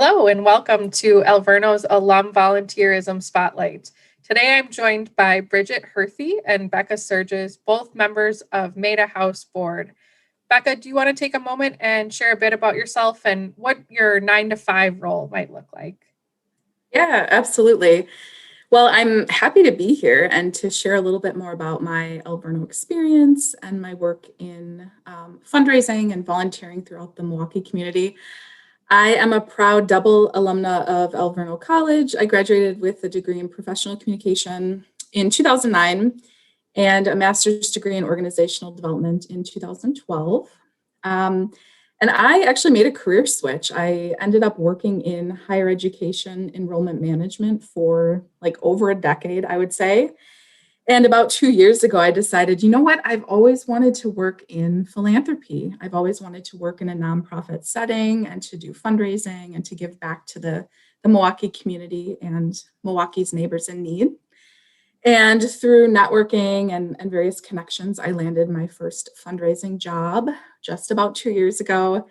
Hello and welcome to Alverno's Alum Volunteerism Spotlight. Today I'm joined by Bridget Hirthe and Becca Surges, both members of Maida House Board. Becca, do you want to take a moment and share a bit about yourself and what your 9 to 5 role might look like? Yeah, absolutely. Well, I'm happy to be here and to share a little bit more about my Alverno experience and my work in fundraising and volunteering throughout the Milwaukee community. I am a proud double alumna of Alverno College. I graduated with a degree in professional communication in 2009 and a master's degree in organizational development in 2012. Um, and I actually made a career switch. I ended up working in higher education enrollment management for like over a decade, I would say. And about 2 years ago, I decided, you know what? I've always wanted to work in philanthropy. I've always wanted to work in a nonprofit setting and to do fundraising and to give back to the Milwaukee community and Milwaukee's neighbors in need. And through networking and various connections, I landed my first fundraising job just about 2 years ago.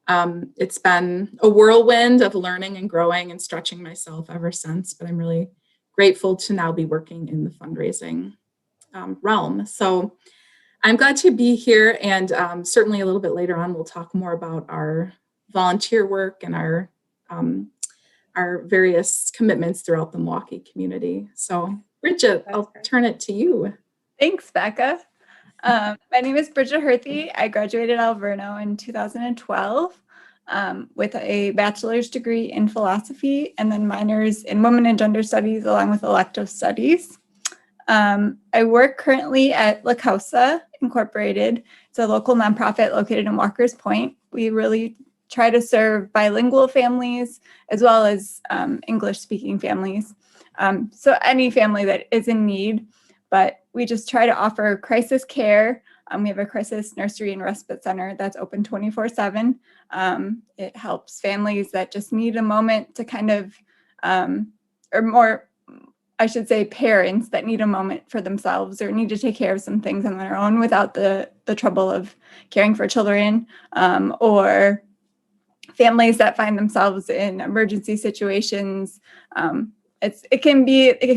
It's been a whirlwind of learning and growing and stretching myself ever since, but I'm really grateful to now be working in the fundraising realm. So I'm glad to be here, and certainly a little bit later on, we'll talk more about our volunteer work and our various commitments throughout the Milwaukee community. So Bridget, I'll turn it to you. Thanks, Becca. My name is Bridget Hirthe. I graduated Alverno in 2012 with a bachelor's degree in philosophy and then minors in women and gender studies along with elective studies. I work currently at La Causa Incorporated. It's a local nonprofit located in Walker's Point. We really try to serve bilingual families as well as English-speaking families. So any family that is in need, but we just try to offer crisis care. We have a crisis nursery and respite center that's open 24/7. It helps families that just need a moment to kind of, or more, I should say parents that need a moment for themselves or need to take care of some things on their own without the trouble of caring for children, or families that find themselves in emergency situations. It can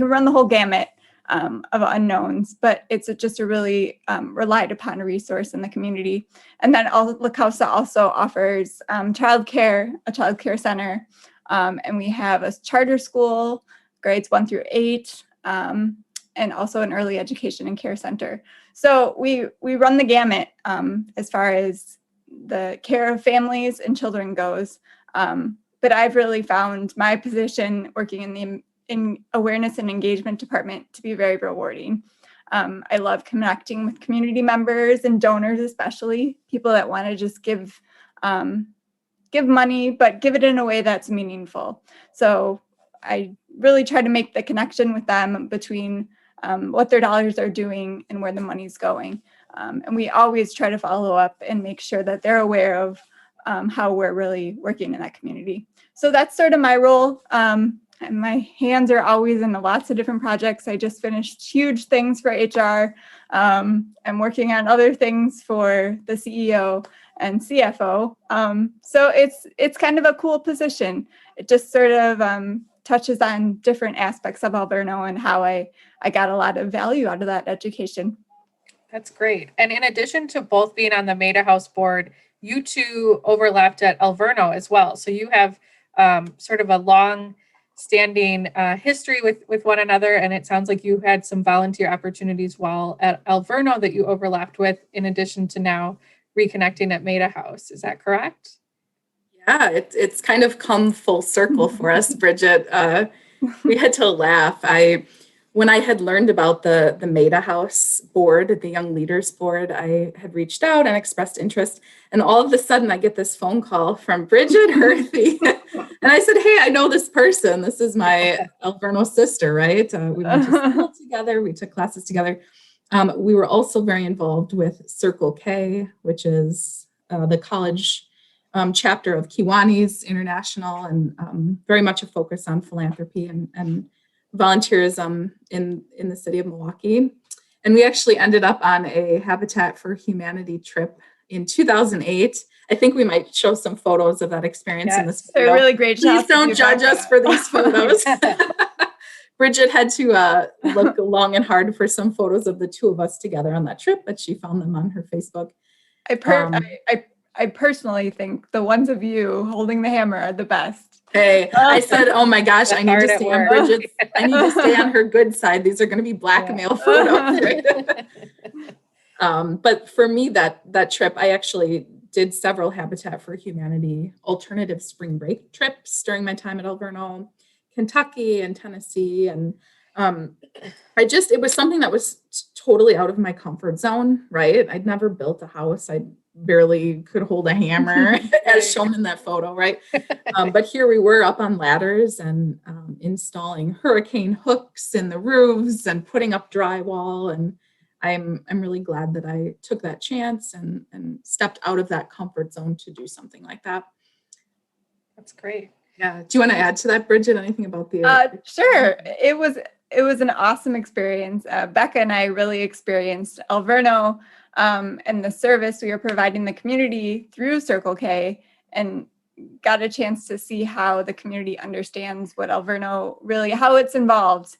run the whole gamut of unknowns, but it's just a really relied upon resource in the community. And then La Causa also offers a childcare center, and we have a charter school, grades 1 through 8, and also an early education and care center. So we run the gamut as far as the care of families and children goes. But I've really found my position working in awareness and engagement department to be very rewarding. I love connecting with community members and donors, especially people that want to just give money, but give it in a way that's meaningful. So I really try to make the connection with them between what their dollars are doing and where the money's going. And we always try to follow up and make sure that they're aware of how we're really working in that community. So that's sort of my role. And my hands are always in lots of different projects. I just finished huge things for HR. I'm working on other things for the CEO and CFO. So it's kind of a cool position. It just sort of touches on different aspects of Alverno and how I got a lot of value out of that education. That's great. And in addition to both being on the Maida House Board, you two overlapped at Alverno as well. So you have sort of a long standing history with one another, and it sounds like you had some volunteer opportunities while at Alverno that you overlapped with, in addition to now reconnecting at Maida House. Is that correct? Yeah, it's kind of come full circle for us, Bridget. We had to laugh. When I had learned about the Maida House board, the Young Leaders Board, I had reached out and expressed interest. And all of a sudden, I get this phone call from Bridget Hirthe. And I said, hey, I know this person. This is my Alverno sister, right? We went to school together. We took classes together. We were also very involved with Circle K, which is the college chapter of Kiwanis International, and very much a focus on philanthropy and volunteerism in the city of Milwaukee. And we actually ended up on a Habitat for Humanity trip in 2008. I think we might show some photos of that experience in this They're video. really great. Please don't judge us for these photos. Bridget had to look long and hard for some photos of the two of us together on that trip, but she found them on her Facebook. I personally think the ones of you holding the hammer are the best. Hey, I said, oh my gosh, I need to stay on Bridget. I need to stay on her good side. These are going to be blackmail photos. Right? But for me, that trip, I actually did several Habitat for Humanity alternative spring break trips during my time at Alverno, Kentucky and Tennessee. And it was something that was totally out of my comfort zone, right? I'd never built a house. I barely could hold a hammer as shown in that photo, right? But here we were up on ladders and installing hurricane hooks in the roofs and putting up drywall. And I'm really glad that I took that chance and stepped out of that comfort zone to do something like that. That's great. Yeah. Do you want to add to that, Bridget? Anything about the? Sure. It was an awesome experience. Becca and I really experienced Alverno and the service we were providing the community through Circle K, and got a chance to see how the community understands what Alverno really, how it's involved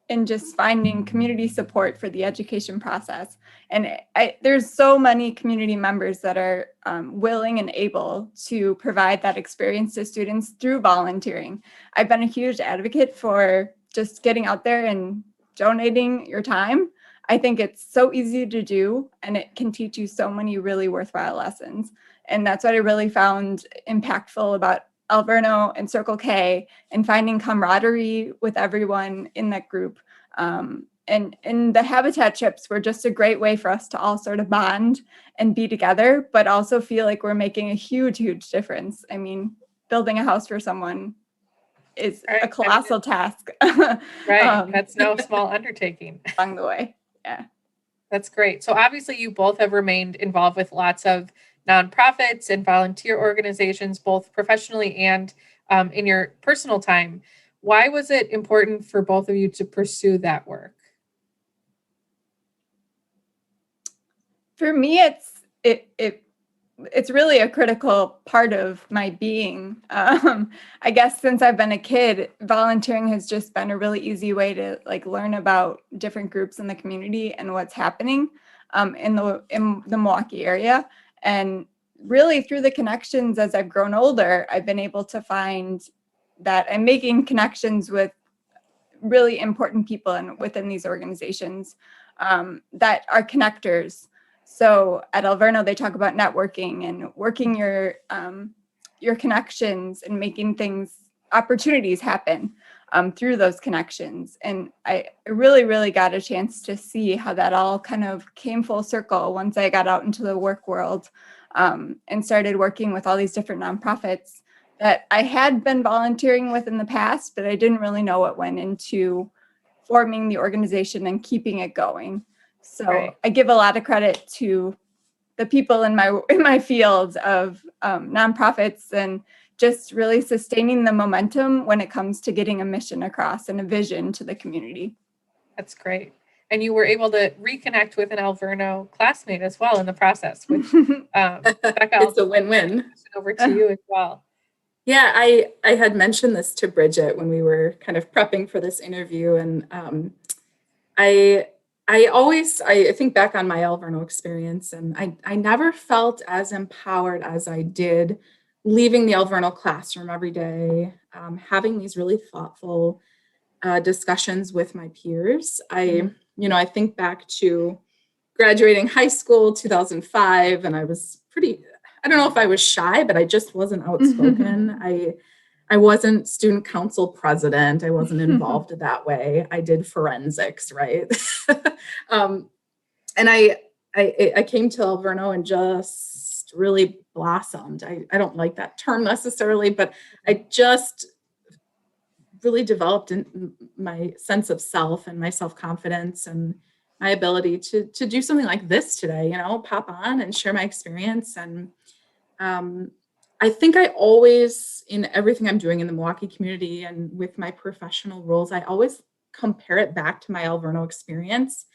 in just finding community support for the education process. And there's so many community members that are willing and able to provide that experience to students through volunteering. I've been a huge advocate for just getting out there and donating your time. I think it's so easy to do, and it can teach you so many really worthwhile lessons. And that's what I really found impactful about Alverno and Circle K, and finding camaraderie with everyone in that group. And the Habitat trips were just a great way for us to all sort of bond and be together, but also feel like we're making a huge, huge difference. I mean, building a house for someone is a colossal task. Right. That's no small undertaking. Along the way. Yeah. That's great. So obviously you both have remained involved with lots of nonprofits and volunteer organizations, both professionally and in your personal time. Why was it important for both of you to pursue that work? For me, it's really a critical part of my being. I guess since I've been a kid, volunteering has just been a really easy way to learn about different groups in the community and what's happening in the Milwaukee area. And really through the connections as I've grown older, I've been able to find that I'm making connections with really important people and within these organizations that are connectors. So at Alverno, they talk about networking and working your connections and making opportunities happen through those connections. And I really, really got a chance to see how that all kind of came full circle once I got out into the work world and started working with all these different nonprofits that I had been volunteering with in the past, but I didn't really know what went into forming the organization and keeping it going. So I give a lot of credit to the people in my field of nonprofits and just really sustaining the momentum when it comes to getting a mission across and a vision to the community. That's great. And you were able to reconnect with an Alverno classmate as well in the process, which Becca, it's a win-win. Over to you as well. Yeah, I had mentioned this to Bridget when we were kind of prepping for this interview, and I think back on my Alverno experience, and I never felt as empowered as I did leaving the Alverno classroom every day, having these really thoughtful discussions with my peers. I think back to graduating high school, 2005, and I was I don't know if I was shy, but I just wasn't outspoken. I wasn't student council president. I wasn't involved that way. I did forensics, right? And I came to Alverno and just really blossomed. I don't like that term necessarily, but I just really developed in my sense of self and my self-confidence and my ability to do something like this today, pop on and share my experience. And I think I always, in everything I'm doing in the Milwaukee community and with my professional roles, I always compare it back to my Alverno experience.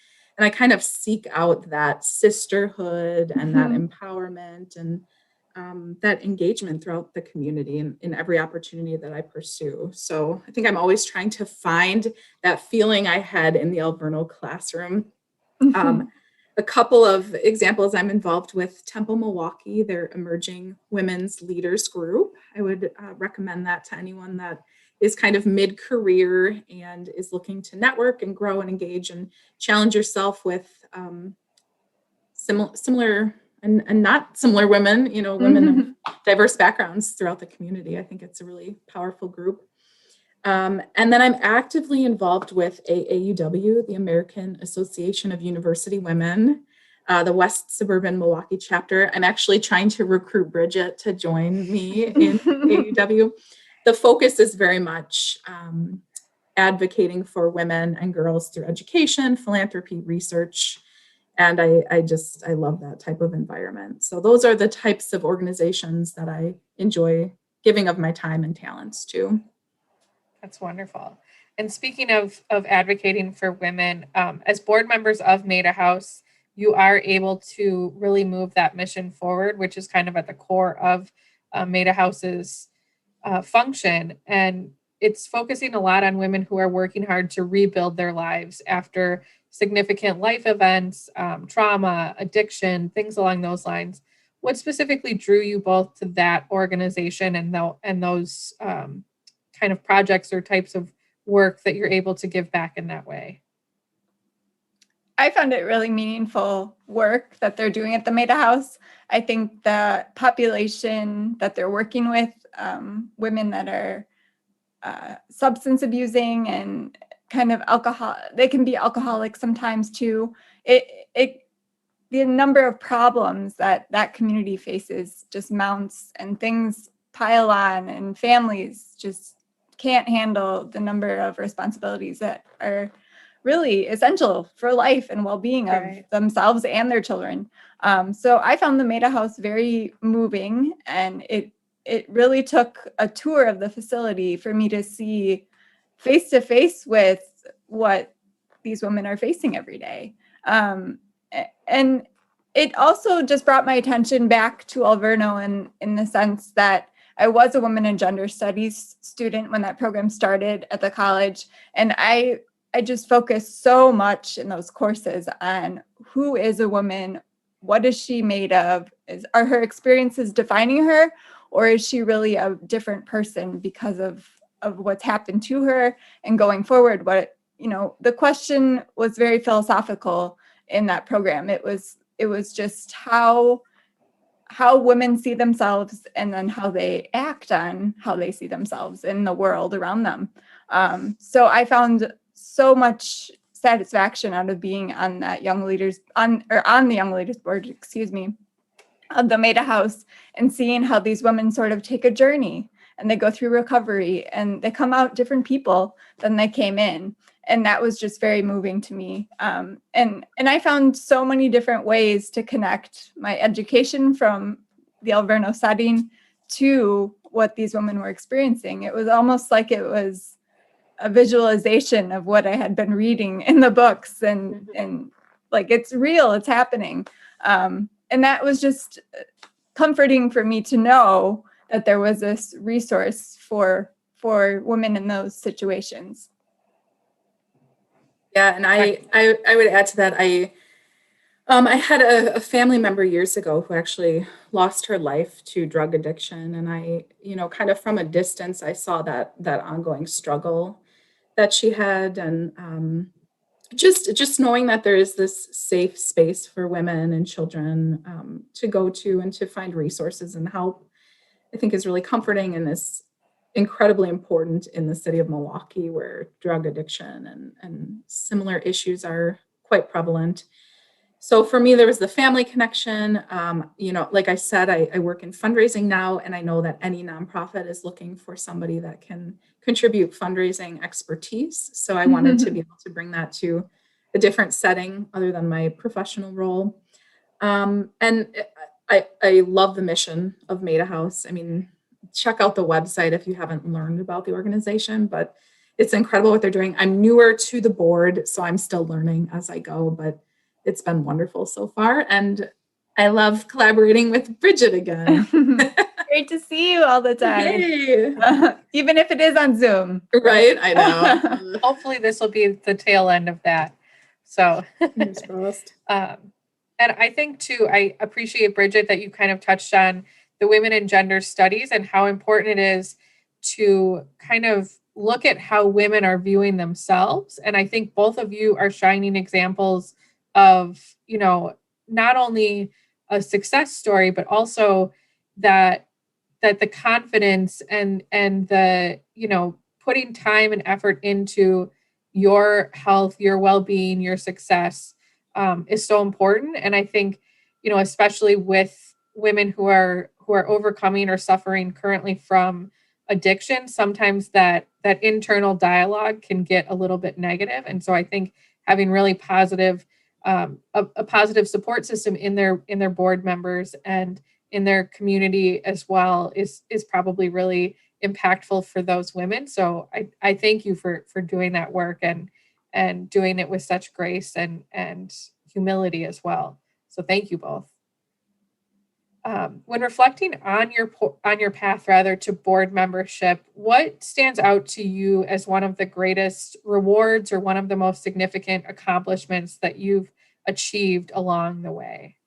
And I kind of seek out that sisterhood and that empowerment and that engagement throughout the community in every opportunity that I pursue. So I think I'm always trying to find that feeling I had in the Alverno classroom. A couple of examples, I'm involved with Temple Milwaukee, their emerging women's leaders group. I would recommend that to anyone that is kind of mid-career and is looking to network and grow and engage and challenge yourself with similar and not similar women, women of diverse backgrounds throughout the community. I think it's a really powerful group. And then I'm actively involved with AAUW, the American Association of University Women, the West Suburban Milwaukee chapter. I'm actually trying to recruit Bridget to join me in AAUW. The focus is very much advocating for women and girls through education, philanthropy, research. And I love that type of environment. So those are the types of organizations that I enjoy giving of my time and talents to. That's wonderful. And speaking of advocating for women, as board members of Maida House, you are able to really move that mission forward, which is kind of at the core of Maida House's function. And it's focusing a lot on women who are working hard to rebuild their lives after significant life events, trauma, addiction, things along those lines. What specifically drew you both to that organization and those kind of projects or types of work that you're able to give back in that way? I found it really meaningful work that they're doing at the Maida House. I think the population that they're working with, women that are substance abusing and kind of they can be alcoholic sometimes too. The number of problems that community faces just mounts, and things pile on, and families just can't handle the number of responsibilities that are really essential for life and well-being of themselves and their children. So I found the Maida House very moving, and it really took a tour of the facility for me to see face to face with what these women are facing every day. And it also just brought my attention back to Alverno in the sense that I was a women and gender studies student when that program started at the college. And I just focused so much in those courses on who is a woman, what is she made of, are her experiences defining her, or is she really a different person because of what's happened to her? And going forward, the question was very philosophical in that program. It was just how women see themselves, and then how they act on how they see themselves in the world around them. So I found so much satisfaction out of being on that on the Young Leaders Board, of the Maida House, and seeing how these women sort of take a journey, and they go through recovery, and they come out different people than they came in. And that was just very moving to me. And I found so many different ways to connect my education from the Alverno setting to what these women were experiencing. It was almost like it was a visualization of what I had been reading in the books, and like, it's real, it's happening. And that was just comforting for me to know that there was this resource for women in those situations. Yeah, and I would add to that. I had a family member years ago who actually lost her life to drug addiction, and I, kind of from a distance, I saw that ongoing struggle that she had, and just knowing that there is this safe space for women and children to go to and to find resources and help, I think is really comforting, and is incredibly important in the city of Milwaukee, where drug addiction and similar issues are quite prevalent. So for me, there was the family connection. Like I said, I work in fundraising now, and I know that any nonprofit is looking for somebody that can contribute fundraising expertise. So I wanted to be able to bring that to a different setting other than my professional role. And I love the mission of Maida House. I mean, check out the website if you haven't learned about the organization, but it's incredible what they're doing. I'm newer to the board, so I'm still learning as I go, but it's been wonderful so far. And I love collaborating with Bridget again. Great to see you all the time. Hey. Even if it is on Zoom. Right, I know. Hopefully this will be the tail end of that. So, Fingers crossed. and I think too, I appreciate, Bridget, that you kind of touched on the women and gender studies and how important it is to kind of look at how women are viewing themselves. And I think both of you are shining examples of, you know, not only a success story, but also that the confidence and the, you know, putting time and effort into your health, your well-being, your success is so important. And I think, you know, especially with women who are overcoming or suffering currently from addiction, sometimes that internal dialogue can get a little bit negative. And so I think having really positive a positive support system in their board members and in their community as well is probably really impactful for those women. So I thank you for doing that work and doing it with such grace and humility as well. So thank you both. When reflecting on your path rather to board membership, what stands out to you as one of the greatest rewards or one of the most significant accomplishments that you've achieved along the way?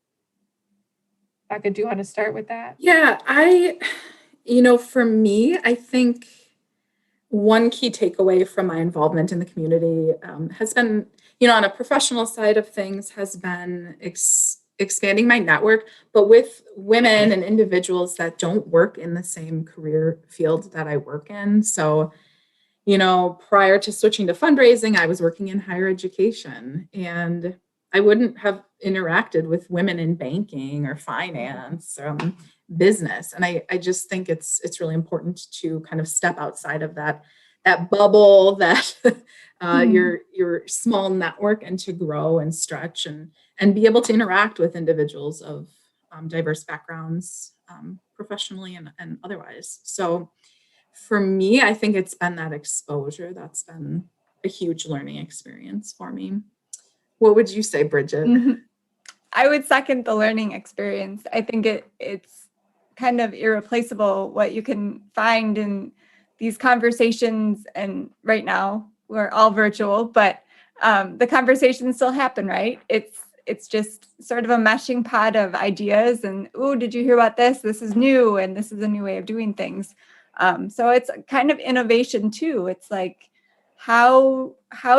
Becca, do you want to start with that? Yeah, for me, I think one key takeaway from my involvement in the community has been, on a professional side of things, has been expanding my network, but with women and individuals that don't work in the same career field that I work in. So, prior to switching to fundraising, I was working in higher education, and I wouldn't have interacted with women in banking or finance, business. And I just think it's really important to kind of step outside of that bubble, that your small network, and to grow and stretch and be able to interact with individuals of diverse backgrounds, professionally and otherwise. So for me, I think it's been that exposure that's been a huge learning experience for me. What would you say, Bridget? I would second the learning experience. I think it's kind of irreplaceable what you can find in these conversations. And right now we're all virtual, but the conversations still happen, right? It's just sort of a meshing pot of ideas and, oh, did you hear about this? This is new, and this is a new way of doing things. So it's kind of innovation too. It's like, how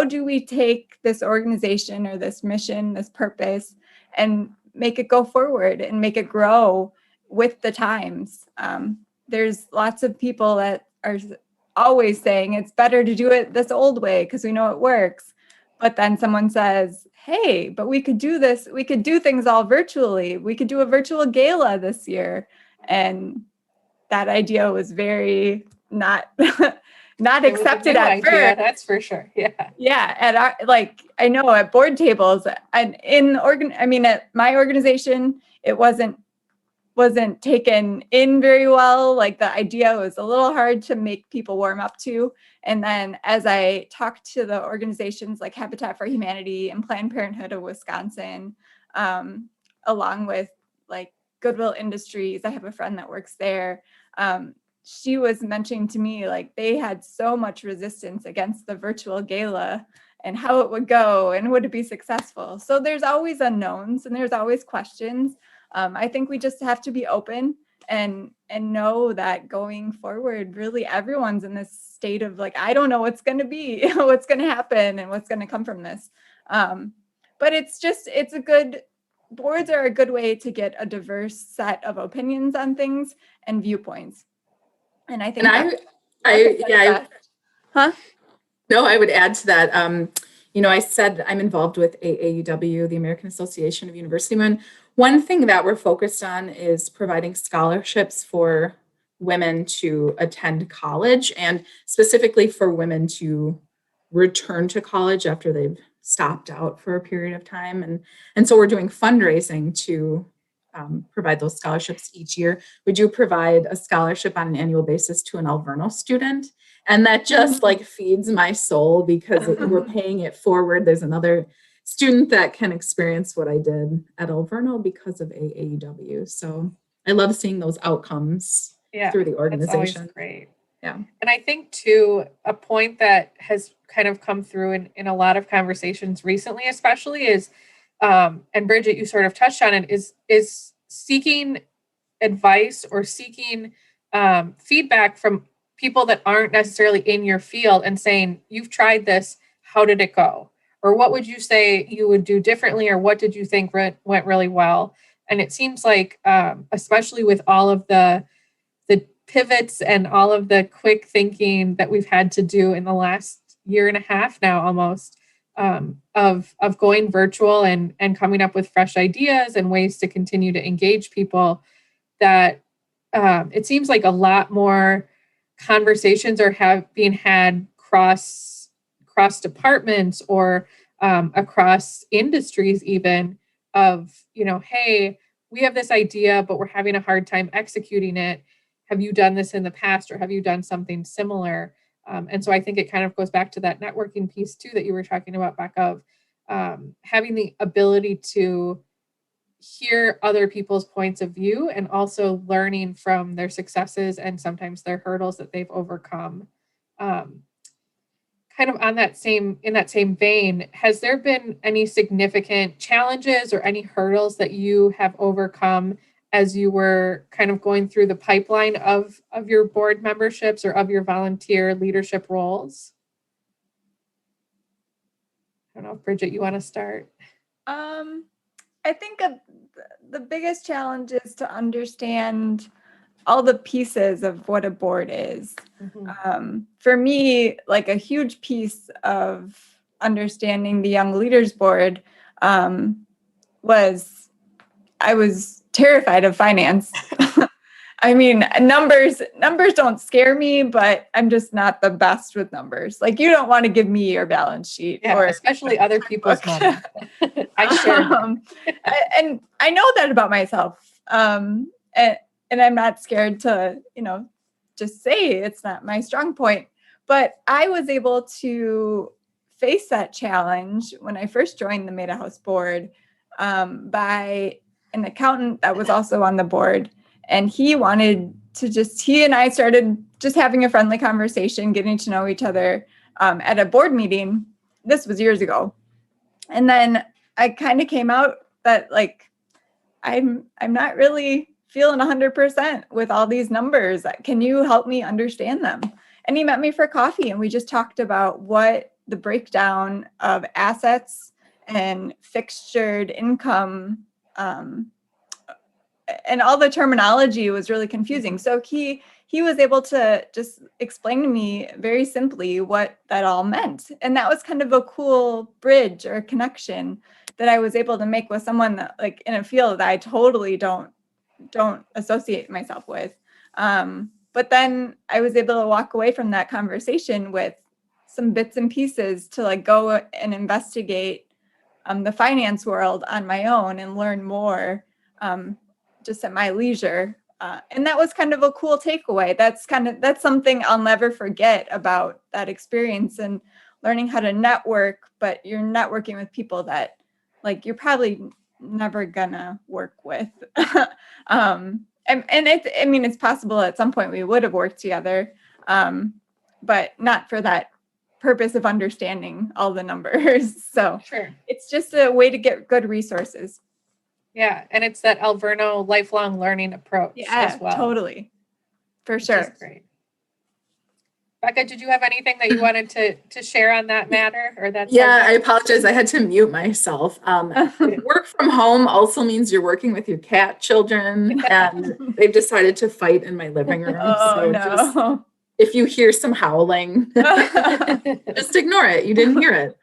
do we take this organization or this mission, this purpose, and make it go forward and make it grow with the times? There's lots of people that are always saying it's better to do it this old way because we know it works. But then someone says, hey, but we could do this. We could do things all virtually. We could do a virtual gala this year. And that idea was very not accepted at first. That's for sure. Yeah. Yeah. I know at board tables and at my organization, it wasn't taken in very well. Like, the idea was a little hard to make people warm up to. And then as I talked to the organizations like Habitat for Humanity and Planned Parenthood of Wisconsin, along with like Goodwill Industries, I have a friend that works there. She was mentioning to me, like, they had so much resistance against the virtual gala and how it would go and would it be successful. So there's always unknowns and there's always questions. I think we just have to be open and know that going forward, really everyone's in this state of like, I don't know what's going to be, what's going to happen and what's going to come from this. But boards are a good way to get a diverse set of opinions on things and viewpoints. And I think I would add to that. I said I'm involved with AAUW, the American Association of University Women. One thing that we're focused on is providing scholarships for women to attend college, and specifically for women to return to college after they've stopped out for a period of time. And so we're doing fundraising to provide those scholarships each year. We do provide a scholarship on an annual basis to an Alverno student. And that just feeds my soul because we're paying it forward. There's another student that can experience what I did at Alverno because of AAEW. So I love seeing those outcomes through the That's organization. always great. Yeah. And I think too, a point that has kind of come through in a lot of conversations recently, especially is, and Bridget, you sort of touched on it, is seeking advice or seeking feedback from people that aren't necessarily in your field and saying, you've tried this, how did it go? Or what would you say you would do differently? Or what did you think went really well? And it seems like, especially with all of the pivots and all of the quick thinking that we've had to do in the last year and a half now almost, of going virtual and coming up with fresh ideas and ways to continue to engage people, that it seems like a lot more conversations are being had cross departments or across industries even, of, hey, we have this idea, but we're having a hard time executing it. Have you done this in the past, or have you done something similar? And so I think it kind of goes back to that networking piece too that you were talking about, Becca, of having the ability to hear other people's points of view and also learning from their successes and sometimes their hurdles that they've overcome. Kind of in that same vein, has there been any significant challenges or any hurdles that you have overcome as you were kind of going through the pipeline of your board memberships or of your volunteer leadership roles? I don't know if Bridget, you want to start? I think the biggest challenge is to understand all the pieces of what a board is. Mm-hmm. For me, like a huge piece of understanding the Young Leaders Board was I was terrified of finance. I mean, numbers don't scare me, but I'm just not the best with numbers. Like, you don't want to give me your balance sheet, or especially other people's money. I share and I know that about myself. And I'm not scared to, just say it's not my strong point. But I was able to face that challenge when I first joined the Maida House board by an accountant that was also on the board. And he and I started just having a friendly conversation, getting to know each other at a board meeting. This was years ago. And then I kind of came out that, like, I'm not really feeling 100% with all these numbers. Can you help me understand them? And he met me for coffee, and we just talked about what the breakdown of assets and fixtured income, and all the terminology was really confusing. So he was able to just explain to me very simply what that all meant. And that was kind of a cool bridge or connection that I was able to make with someone that, like, in a field that I totally don't associate myself with. But then I was able to walk away from that conversation with some bits and pieces to, like, go and investigate the finance world on my own and learn more just at my leisure. And that was kind of a cool takeaway. That's something I'll never forget about that experience, and learning how to network, but you're networking with people that, like, you're probably never gonna work with. And it's possible at some point we would have worked together, but not for that purpose of understanding all the numbers. So Sure. It's just a way to get good resources. Yeah, and it's that Alverno lifelong learning approach as well. Totally. For sure. Which is great. Becca, did you have anything that you wanted to share on that matter? Or that I apologize. I had to mute myself. Work from home also means you're working with your cat children, and they've decided to fight in my living room. If you hear some howling, just ignore it. You didn't hear it.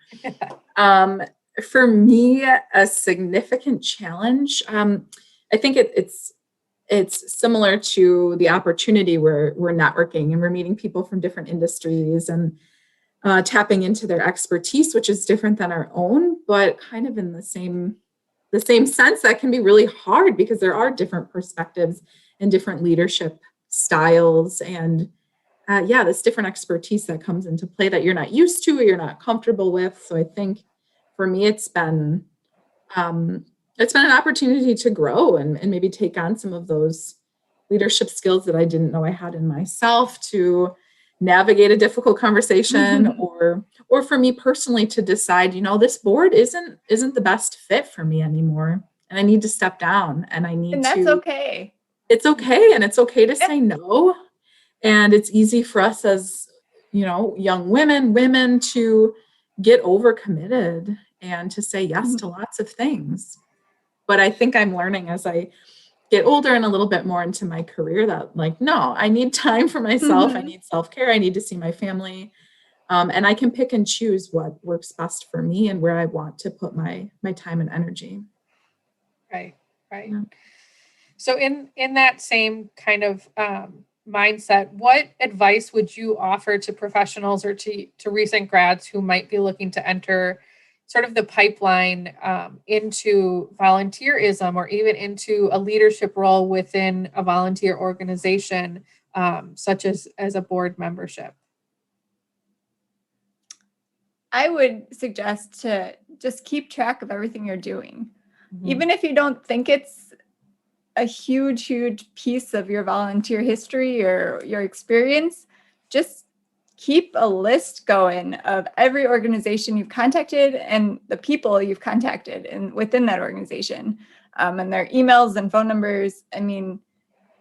For me, a significant challenge, I think it's similar to the opportunity where we're networking and we're meeting people from different industries and tapping into their expertise, which is different than our own, but kind of in the same sense that can be really hard because there are different perspectives and different leadership styles and this different expertise that comes into play that you're not used to or you're not comfortable with. So I think for me, it's been an opportunity to grow and maybe take on some of those leadership skills that I didn't know I had in myself, to navigate a difficult conversation, or for me personally to decide, this board isn't the best fit for me anymore, and I need to step down, and I need And that's to. okay. It's okay, and it's okay to say no. And it's easy for us as, young women to get overcommitted and to say yes to lots of things. But I think I'm learning as I get older and a little bit more into my career that, like, no, I need time for myself. I need self-care. I need to see my family. And I can pick and choose what works best for me and where I want to put my time and energy. Right. Yeah. So in that same kind of mindset, what advice would you offer to professionals or to recent grads who might be looking to enter sort of the pipeline into volunteerism, or even into a leadership role within a volunteer organization, such as a board membership? I would suggest to just keep track of everything you're doing. Mm-hmm. Even if you don't think it's a huge piece of your volunteer history or your experience, just keep a list going of every organization you've contacted and the people you've contacted and within that organization, and their emails and phone numbers. I mean,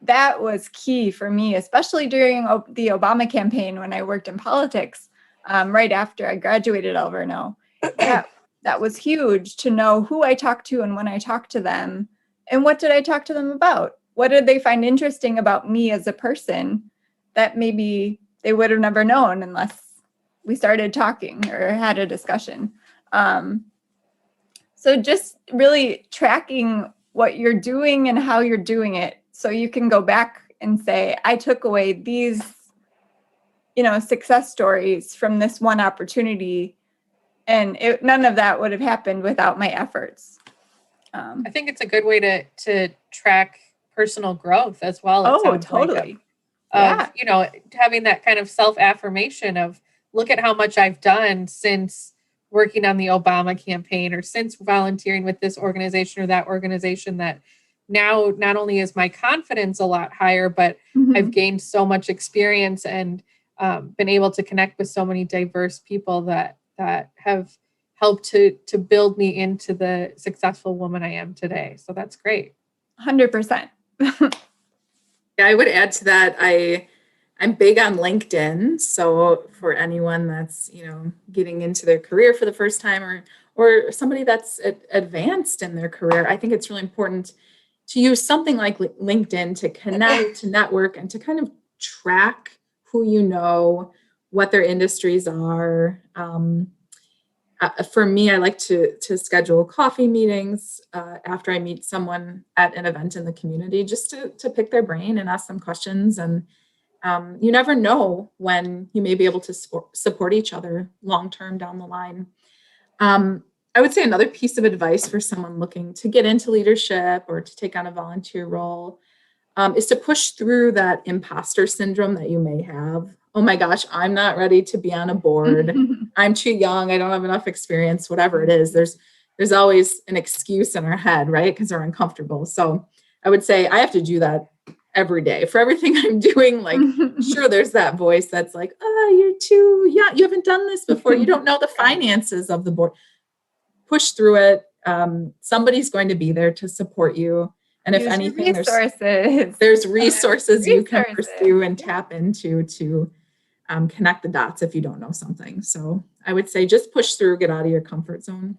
that was key for me, especially during the Obama campaign when I worked in politics, right after I graduated Alverno. That was huge, to know who I talked to and when I talked to them, and what did I talk to them about? What did they find interesting about me as a person that maybe they would have never known unless we started talking or had a discussion. So just really tracking what you're doing and how you're doing it, so you can go back and say, I took away these, success stories from this one opportunity, and none of that would have happened without my efforts. I think it's a good way to track personal growth as well. It Oh, sounds totally. Like, having that kind of self-affirmation of, look at how much I've done since working on the Obama campaign, or since volunteering with this organization or that organization, that now not only is my confidence a lot higher, but I've gained so much experience and been able to connect with so many diverse people that have helped to build me into the successful woman I am today. So that's great. 100%. Yeah, I would add to that, I'm big on LinkedIn. So for anyone that's, getting into their career for the first time, or somebody that's advanced in their career, I think it's really important to use something like LinkedIn to connect, to network, and to kind of track who you know, what their industries are. For me, I like to schedule coffee meetings after I meet someone at an event in the community, just to pick their brain and ask them questions. And you never know when you may be able to support each other long-term down the line. I would say another piece of advice for someone looking to get into leadership or to take on a volunteer role is to push through that imposter syndrome that you may have. Oh my gosh, I'm not ready to be on a board. I'm too young. I don't have enough experience, whatever it is. There's always an excuse in our head, right? Because we're uncomfortable. So I would say I have to do that every day for everything I'm doing. Like, sure, there's that voice that's like, oh, you're too young. You haven't done this before. You don't know the finances of the board. Push through it. Somebody's going to be there to support you. And if anything, there's resources you can pursue and tap into to connect the dots if you don't know something. So I would say just push through, get out of your comfort zone.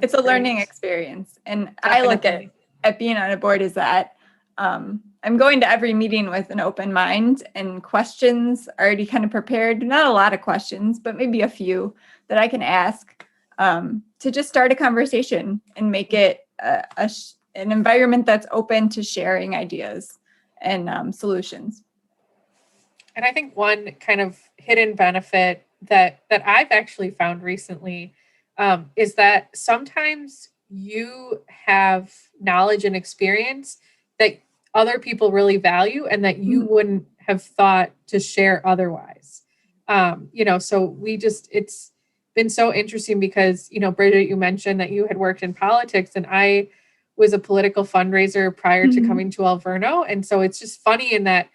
It's a learning experience. And I look at being on a board is that I'm going to every meeting with an open mind and questions already kind of prepared. Not a lot of questions, but maybe a few that I can ask to just start a conversation and make it an environment that's open to sharing ideas and solutions. And I think one kind of hidden benefit that I've actually found recently is that sometimes you have knowledge and experience that other people really value and that you wouldn't have thought to share otherwise. So been so interesting because, Bridget, you mentioned that you had worked in politics, and I was a political fundraiser prior to coming to Alverno. And so it's just funny in that,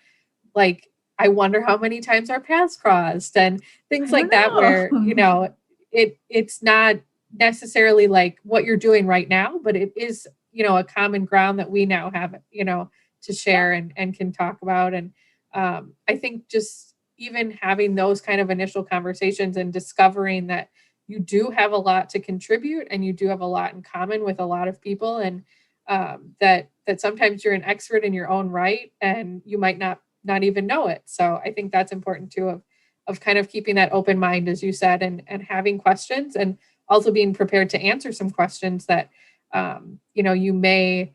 like, I wonder how many times our paths crossed and things like that, where, it's not necessarily like what you're doing right now, but it is, a common ground that we now have, to share and can talk about. And I think just even having those kind of initial conversations and discovering that you do have a lot to contribute and you do have a lot in common with a lot of people, and that sometimes you're an expert in your own right and you might not even know it. So I think that's important too, of kind of keeping that open mind, as you said, and having questions, and also being prepared to answer some questions that you may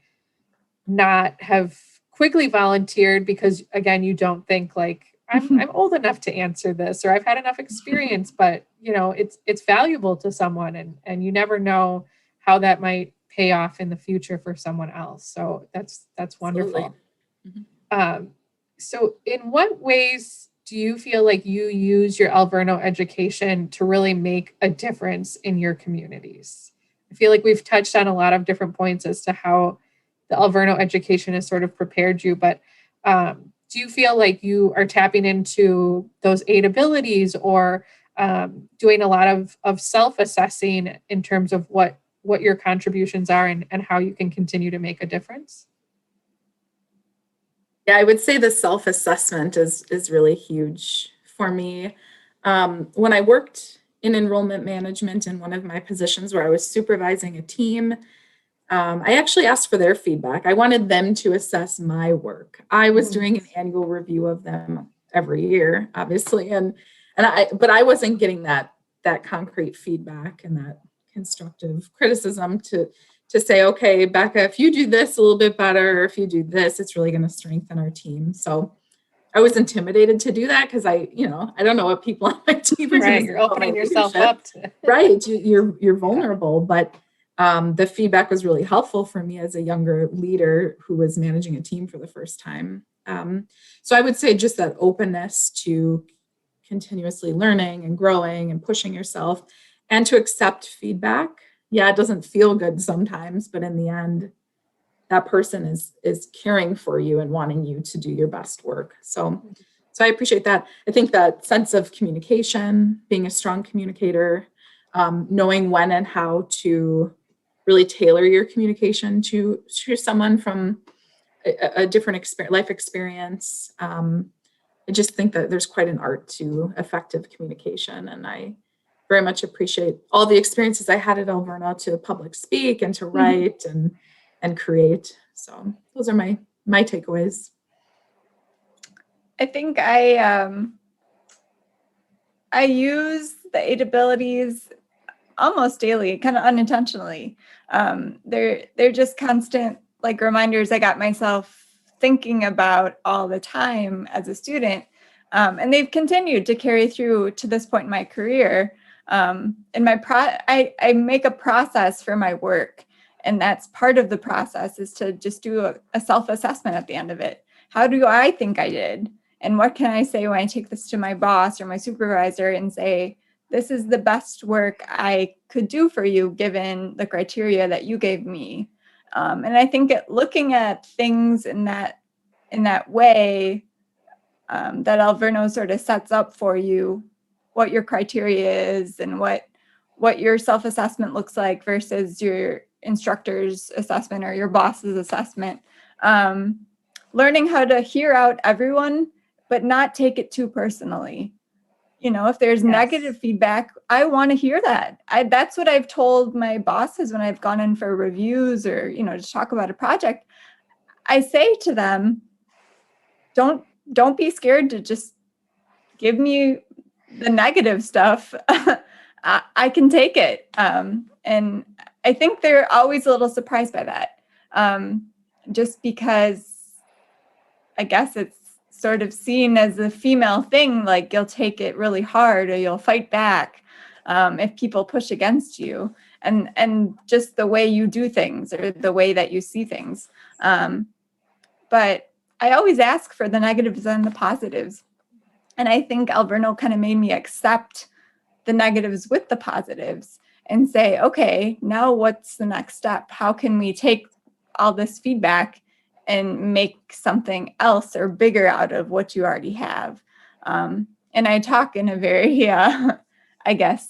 not have quickly volunteered because, again, you don't think like I'm old enough to answer this, or I've had enough experience, but it's valuable to someone, and you never know how that might pay off in the future for someone else. So that's wonderful. So in what ways do you feel like you use your Alverno education to really make a difference in your communities? I feel like we've touched on a lot of different points as to how the Alverno education has sort of prepared you, but do you feel like you are tapping into those aide abilities, or doing a lot of self-assessing in terms of what your contributions are and how you can continue to make a difference? Yeah, I would say the self-assessment is really huge for me. When I worked in enrollment management in one of my positions where I was supervising a team, I actually asked for their feedback. I wanted them to assess my work. I was doing an annual review of them every year, obviously, but I wasn't getting that concrete feedback and that constructive criticism to say, okay, Becca, if you do this a little bit better, or if you do this, it's really going to strengthen our team. So I was intimidated to do that because I don't know what people on my team are right. You're opening yourself up to right. You're vulnerable, but the feedback was really helpful for me as a younger leader who was managing a team for the first time. So I would say just that openness to continuously learning and growing and pushing yourself, and to accept feedback. Yeah, it doesn't feel good sometimes, but in the end, that person is caring for you and wanting you to do your best work. So I appreciate that. I think that sense of communication, being a strong communicator, knowing when and how to really tailor your communication to someone from a different life experience. I just think that there's quite an art to effective communication, and I very much appreciate all the experiences I had at Alverno to public speak and to write and create. So those are my takeaways. I think I use the aide abilities almost daily, kind of unintentionally. They're just constant like reminders I got myself thinking about all the time as a student. And they've continued to carry through to this point in my career. And I make a process for my work. And that's part of the process, is to just do a self-assessment at the end of it. How do I think I did? And what can I say when I take this to my boss or my supervisor and say, this is the best work I could do for you given the criteria that you gave me. And I think looking at things in that way, that Alverno sort of sets up for you what your criteria is and what your self-assessment looks like versus your instructor's assessment or your boss's assessment. Learning how to hear out everyone, but not take it too personally. If there's negative feedback, I want to hear that. That's what I've told my bosses when I've gone in for reviews or, to talk about a project. I say to them, don't be scared to just give me the negative stuff. I can take it. And I think they're always a little surprised by that. Just because I guess it's sort of seen as a female thing, like you'll take it really hard or you'll fight back if people push against you, and just the way you do things or the way that you see things. But I always ask for the negatives and the positives. And I think Alverno kind of made me accept the negatives with the positives and say, okay, now what's the next step? How can we take all this feedback and make something else or bigger out of what you already have? And I talk in a very, I guess,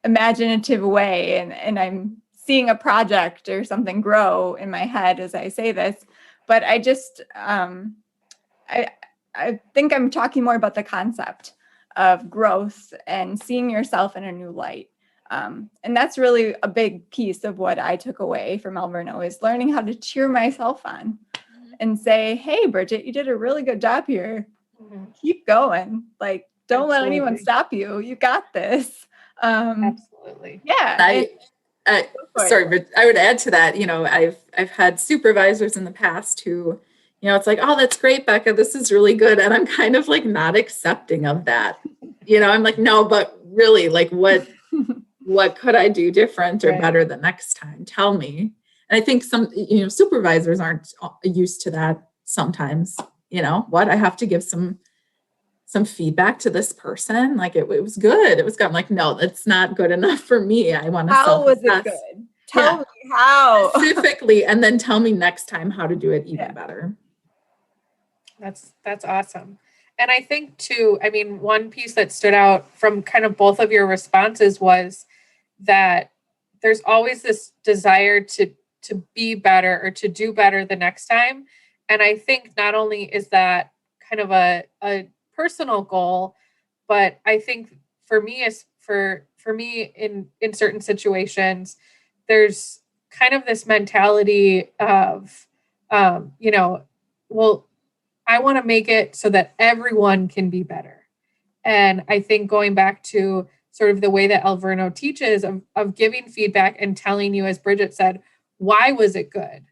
imaginative way, and I'm seeing a project or something grow in my head as I say this. But I just, I think I'm talking more about the concept of growth and seeing yourself in a new light. And that's really a big piece of what I took away from Alverno, is learning how to cheer myself on and say, hey, Bridget, you did a really good job here. Keep going. Like, don't let anyone Absolutely. stop you. You got this. Absolutely. Yeah. Sorry, but I would add to that, I've had supervisors in the past who, it's like, oh, that's great, Becca, this is really good. And I'm kind of like not accepting of that. I'm like, no, but really, like what could I do different or better the next time? Tell me. And I think some, supervisors aren't used to that sometimes. I have to give some feedback to this person. Like it was good. It was good. I'm like, no, that's not good enough for me. I want to How was it good? Tell me how. Specifically, and then tell me next time how to do it even better. That's awesome. And I think too, I mean, one piece that stood out from kind of both of your responses was that there's always this desire to be better or to do better the next time. And I think not only is that kind of a personal goal, but I think for me is for me in certain situations, there's kind of this mentality of well, I want to make it so that everyone can be better. And I think going back to sort of the way that Alverno teaches of giving feedback and telling you, as Bridget said, why was it good?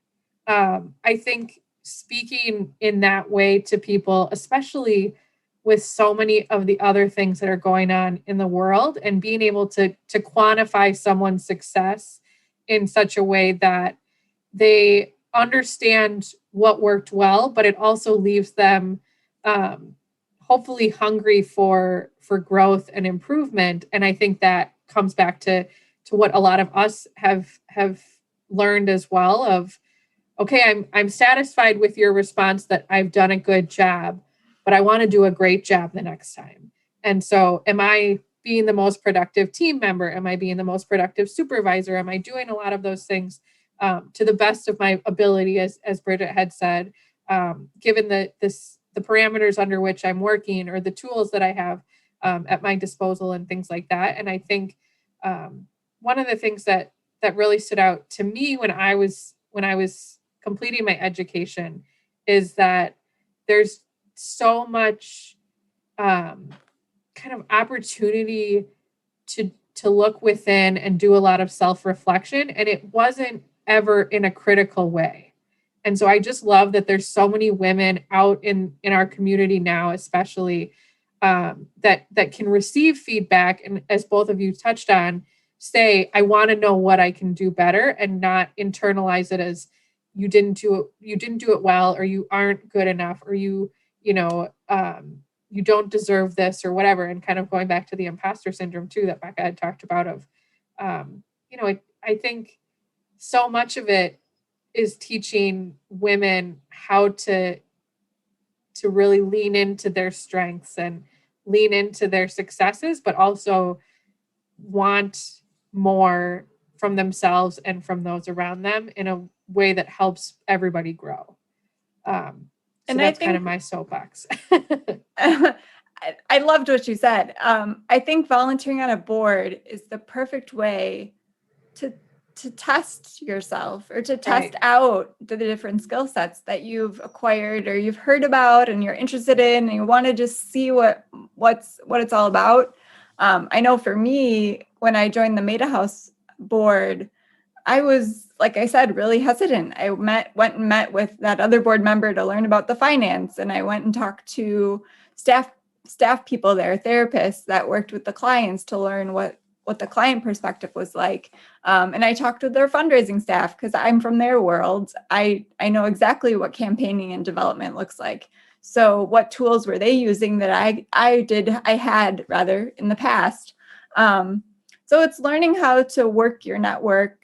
I think speaking in that way to people, especially with so many of the other things that are going on in the world, and being able to quantify someone's success in such a way that they understand what worked well, but it also leaves them hopefully hungry for growth and improvement. And I think that comes back to what a lot of us have learned as well of, okay, I'm satisfied with your response that I've done a good job, but I want to do a great job the next time. And so am I being the most productive team member? Am I being the most productive supervisor? Am I doing a lot of those things to the best of my ability, as Bridget had said, given the parameters under which I'm working or the tools that I have at my disposal and things like that. And I think one of the things that really stood out to me when I was completing my education is that there's so much kind of opportunity to look within and do a lot of self-reflection, and it wasn't ever in a critical way. And so I just love that there's so many women out in our community now, especially that can receive feedback, and as both of you touched on, say, I want to know what I can do better, and not internalize it as you didn't do it well, or you aren't good enough, or you don't deserve this or whatever. And kind of going back to the imposter syndrome too, that Becca had talked about of, I think so much of it is teaching women how to really lean into their strengths and lean into their successes, but also want more from themselves and from those around them in a way that helps everybody grow. And that's kind of my soapbox. I loved what you said. I think volunteering on a board is the perfect way to test yourself, or to test out the different skill sets that you've acquired or you've heard about and you're interested in, and you want to just see what it's all about. I know for me, when I joined the Maida House board, I was, like I said, really hesitant. I went and met with that other board member to learn about the finance, and I went and talked to staff people there, therapists that worked with the clients, to learn what the client perspective was like. And I talked with their fundraising staff because I'm from their world. I know exactly what campaigning and development looks like. So what tools were they using that I had rather in the past? So it's learning how to work your network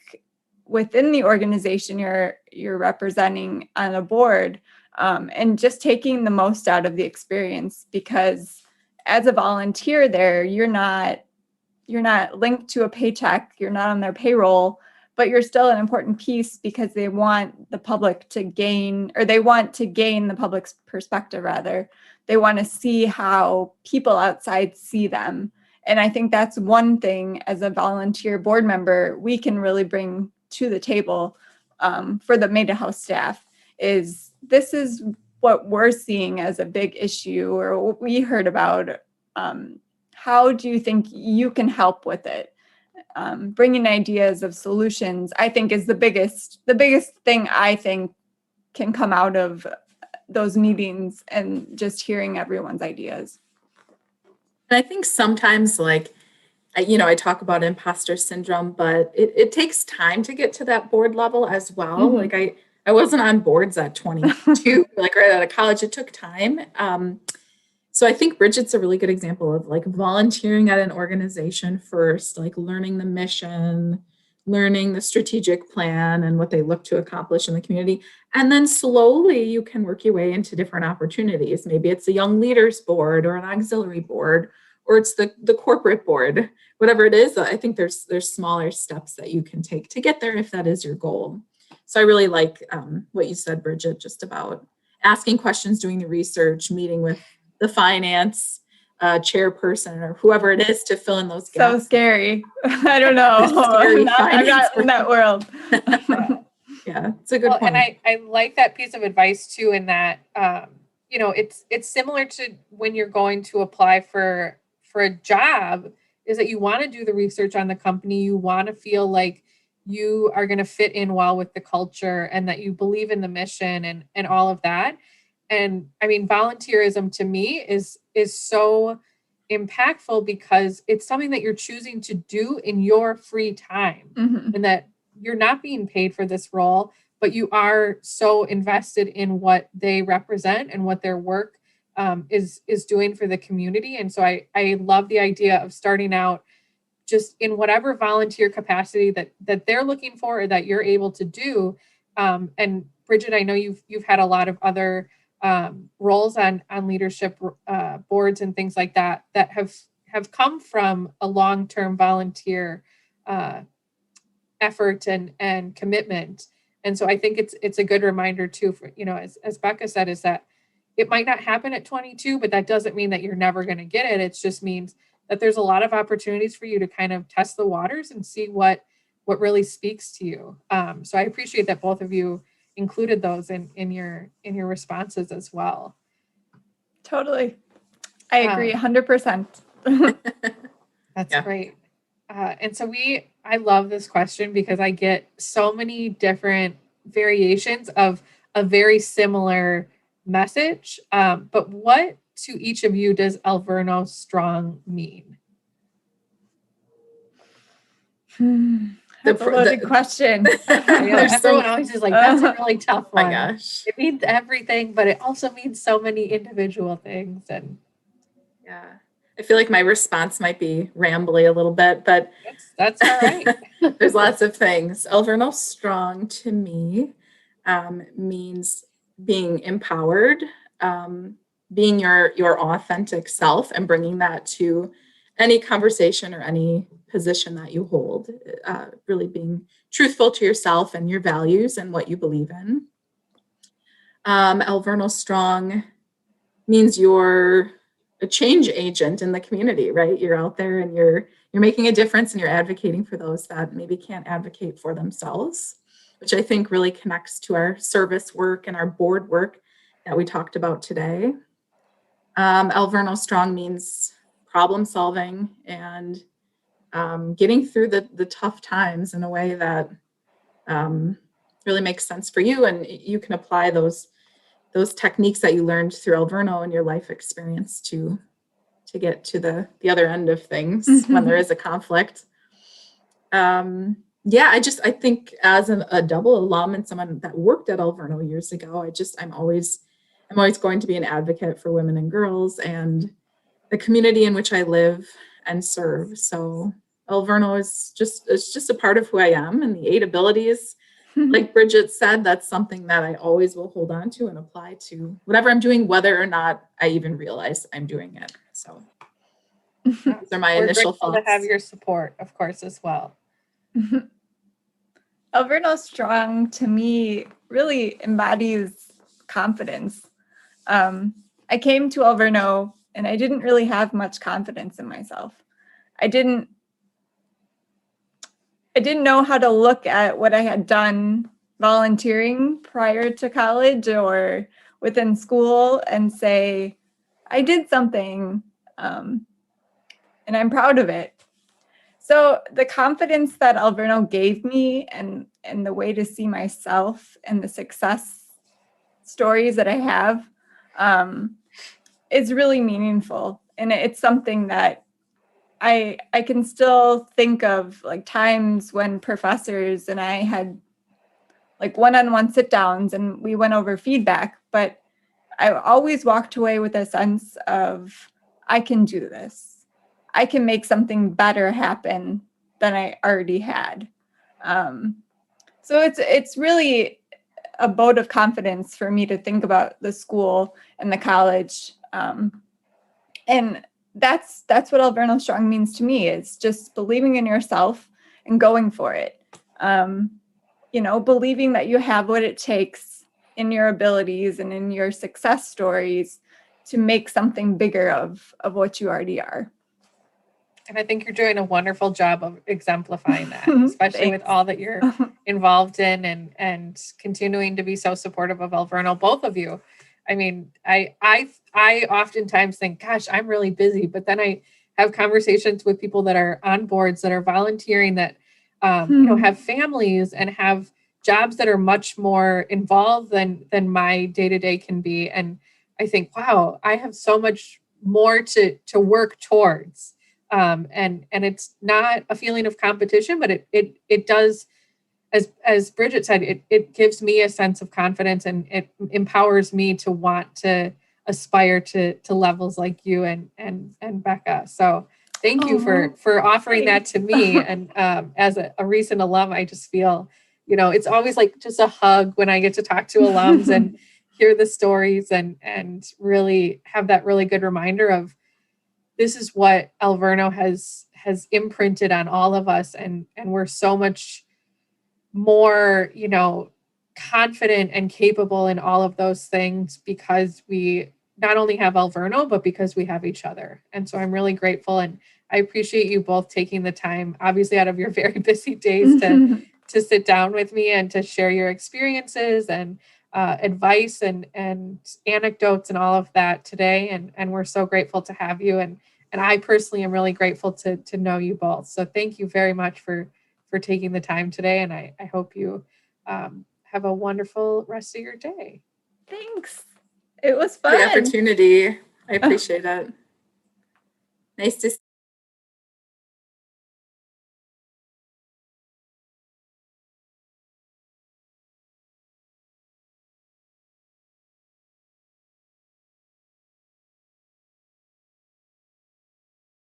within the organization you're representing on a board, and just taking the most out of the experience, because as a volunteer there, you're not linked to a paycheck, you're not on their payroll, but you're still an important piece because they want the public to gain, or they want to gain the public's perspective rather. They want to see how people outside see them. And I think that's one thing as a volunteer board member we can really bring to the table, for the Maida House staff, is this is what we're seeing as a big issue, or what we heard about. How do you think you can help with it? Bringing ideas of solutions, I think, is the biggest thing I think can come out of those meetings, and just hearing everyone's ideas. And I think sometimes, like, I talk about imposter syndrome, but it takes time to get to that board level as well. Mhm. Like I wasn't on boards at 22, like right out of college. It took time. So I think Bridget's a really good example of like volunteering at an organization first, like learning the mission, learning the strategic plan and what they look to accomplish in the community. And then slowly you can work your way into different opportunities. Maybe it's a young leaders board or an auxiliary board, or it's the corporate board, whatever it is. I think there's smaller steps that you can take to get there if that is your goal. So I really like what you said, Bridget, just about asking questions, doing the research, meeting with the finance chairperson or whoever it is to fill in those gaps. So scary. I don't know. I'm not in that world. Yeah, it's a good point. And I like that piece of advice too, in that it's similar to when you're going to apply for a job, is that you want to do the research on the company, you want to feel like you are going to fit in well with the culture, and that you believe in the mission and all of that. And I mean, volunteerism to me is so impactful because it's something that you're choosing to do in your free time, Mhm. and that you're not being paid for this role, but you are so invested in what they represent and what their work is doing for the community. And so I love the idea of starting out just in whatever volunteer capacity that they're looking for, or that you're able to do. And Bridget, I know you've had a lot of other roles on leadership boards and things like that have come from a long-term volunteer effort and commitment. And so I think it's a good reminder too, for, as Becca said, is that it might not happen at 22, but that doesn't mean that you're never going to get it. It just means that there's a lot of opportunities for you to kind of test the waters and see what really speaks to you. So I appreciate that both of you included those in your responses as well. Totally. I agree 100%. That's great. And so I love this question because I get so many different variations of a very similar message. But what to each of you does Alverno strong mean? That's a loaded question. Everyone always is like, that's a really tough one. Oh my gosh. It means everything, but it also means so many individual things. And yeah, I feel like my response might be rambly a little bit, but that's all right. There's lots of things. Alverno strong to me means being empowered, being your authentic self, and bringing that to any conversation or any position that you hold. Really being truthful to yourself and your values and what you believe in. Alverno strong means you're a change agent in the community, right? You're out there and you're making a difference, and you're advocating for those that maybe can't advocate for themselves, which I think really connects to our service work and our board work that we talked about today. Alverno strong means problem solving and getting through the tough times in a way that really makes sense for you, and you can apply those techniques that you learned through Alverno and your life experience to get to the other end of things when there is a conflict. I think as a double alum and someone that worked at Alverno years ago, I'm always I'm always going to be an advocate for women and girls and the community in which I live and serve. So Alverno is it's just a part of who I am, and the 8 abilities, like Bridget said, that's something that I always will hold on to and apply to whatever I'm doing, whether or not I even realize I'm doing it. So these are my We're initial grateful thoughts. to have your support, of course, as well. Alverno Strong to me really embodies confidence. I came to Alverno and I didn't really have much confidence in myself. I didn't know how to look at what I had done volunteering prior to college or within school and say, I did something, and I'm proud of it. So the confidence that Alverno gave me and the way to see myself and the success stories that I have is really meaningful. And it's something that I can still think of, like times when professors and I had like one-on-one sit downs and we went over feedback, but I always walked away with a sense of, I can do this. I can make something better happen than I already had. So it's really a vote of confidence for me to think about the school and the college. And that's what Alverno Strong means to me. It's just believing in yourself and going for it. Believing that you have what it takes in your abilities and in your success stories to make something bigger of what you already are. And I think you're doing a wonderful job of exemplifying that, especially with all that you're involved in and continuing to be so supportive of Alverno, both of you. I mean, I oftentimes think, gosh, I'm really busy, but then I have conversations with people that are on boards, that are volunteering, that have families and have jobs that are much more involved than my day-to-day can be. And I think, wow, I have so much more to work towards. And it's not a feeling of competition, but it does, as Bridget said, it gives me a sense of confidence, and it empowers me to want to aspire to levels like you and Becca. So thank you for offering that to me. And as a recent alum, I just feel, it's always like just a hug when I get to talk to alums and hear the stories and really have that really good reminder of, this is what Alverno has imprinted on all of us. And we're so much more, confident and capable in all of those things because we not only have Alverno, but because we have each other. And so I'm really grateful. And I appreciate you both taking the time, obviously out of your very busy days, to sit down with me and to share your experiences and advice and anecdotes and all of that today. And we're so grateful to have you. And I personally am really grateful to know you both. So thank you very much for taking the time today. And I hope you have a wonderful rest of your day. Thanks. It was fun. The opportunity. I appreciate it. Nice to